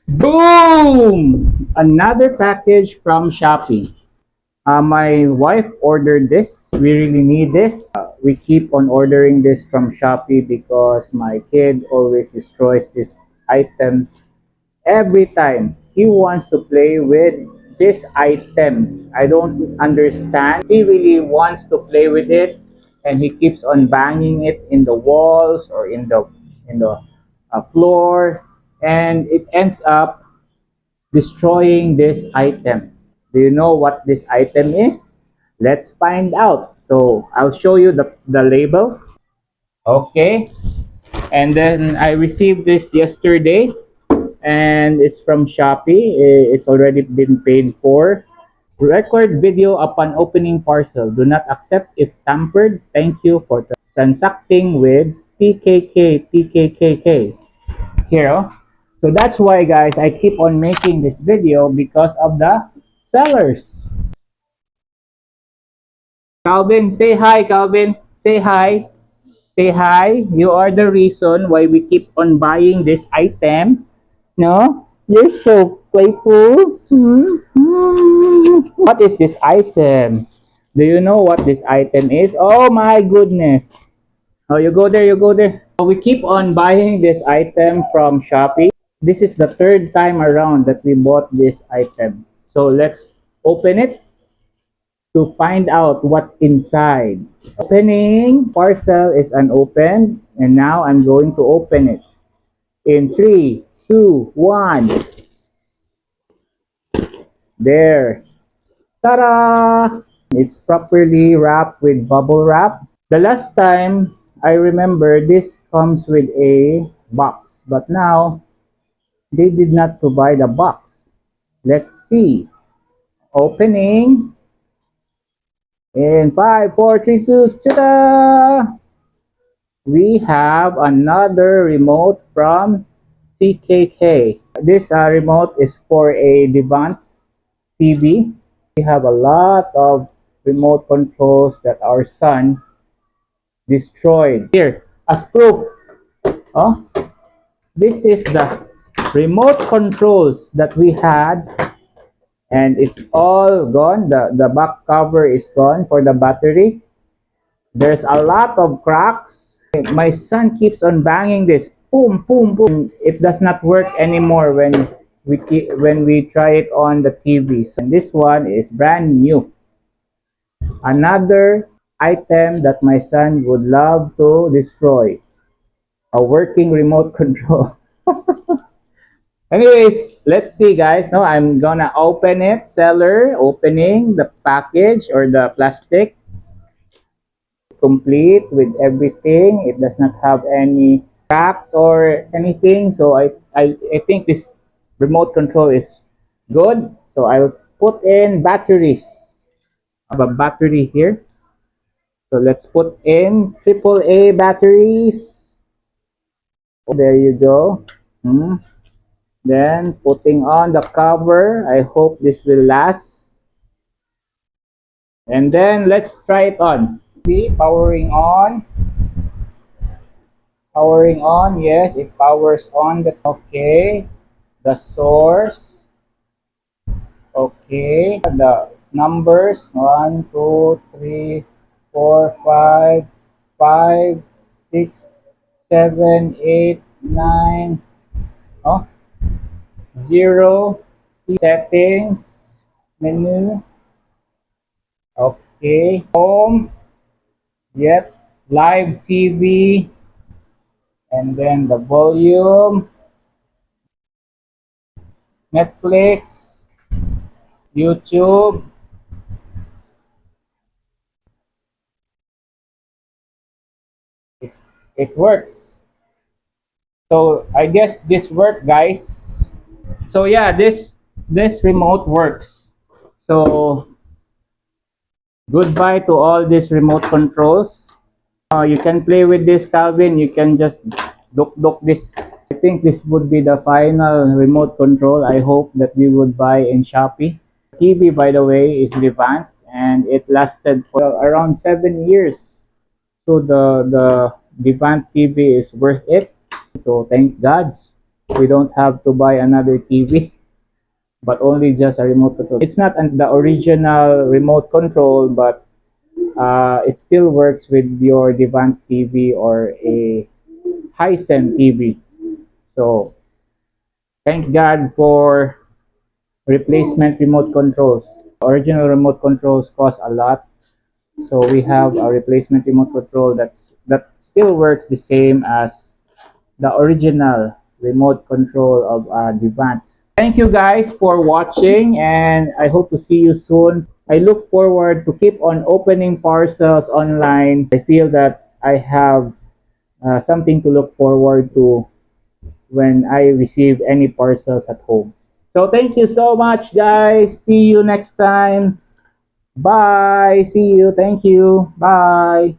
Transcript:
Boom! Another package from Shopee. My wife ordered this. We really need this. We keep on ordering this from Shopee because my kid always destroys this item every time. He wants to play with this item. I don't understand. He really wants to play with it, and he keeps on banging it in the walls or in the floor, and it ends up destroying this item. Do you know what this item is? Let's find out. So I'll show you the label. Okay. And then I received this yesterday and it's from Shopee. It's already been paid for. Record video upon opening parcel. Do not accept if tampered. Thank you for transacting with PKK. Here, oh. So that's why, guys, I keep on making this video because of the sellers. Calvin, say hi, Calvin. Say hi. Say hi. You are the reason why we keep on buying this item. No? You're so playful. What is this item? Do you know what this item is? Oh my goodness. Oh, you go there, you go there. We keep on buying this item from Shopee. This is the third time around that we bought this item. So let's open it to find out what's inside. Opening parcel is unopened, and now I'm going to open it. In 3, 2, 1. There. Ta-da! It's properly wrapped with bubble wrap. The last time I remember this comes with a box, but now they did not provide a box. Let's see. Opening. In 5, 4, 3, 2, ta-da! We have another remote from CKK. This remote is for a Devant TV. We have a lot of remote controls that our son destroyed. Here, as proof, oh, this is the remote controls that we had, and it's all gone. The back cover is gone for the battery. There's a lot of cracks. My son keeps on banging this. Boom, boom, boom. It does not work anymore when we try it on the TV. So this one is brand new. Another item that my son would love to destroy. A working remote control. Anyways, let's see, guys. Now I'm gonna open it. Seller opening the package or the plastic. Complete with everything. It does not have any cracks or anything. So I think this remote control is good. So I'll put in batteries. I have a battery here. So let's put in AAA batteries. Oh, there you go. Then putting on the cover. I hope this will last. And then let's try it on. See, powering on. Powering on, yes, it powers on the, okay, the source, okay, the numbers, 1, 2, 3, 4, 5, 5, 6, 7, 8, 9, oh, 0, settings, menu, okay, home, yep, live TV, and then the volume, Netflix, YouTube, it works. So I guess this worked, guys. So yeah, this remote works. So goodbye to all these remote controls. You can play with this, Calvin. You can just look this. I think this would be the final remote control. I hope that we would buy in Shopee. TV, by the way, is Levant, and it lasted for around 7 years. So the Levant TV is worth it. So thank God. We don't have to buy another TV, but only just a remote control. It's not the original remote control, but it still works with your Devant TV or a Hisense TV. So thank God for replacement remote controls. Original remote controls cost a lot, so we have a replacement remote control that still works the same as the original remote control of Devant. Thank you guys for watching, and I hope to see you soon. I look forward to keep on opening parcels online. I feel that I have something to look forward to when I receive any parcels at home. So thank you so much, guys. See you next time. Bye. See you. Thank you. Bye.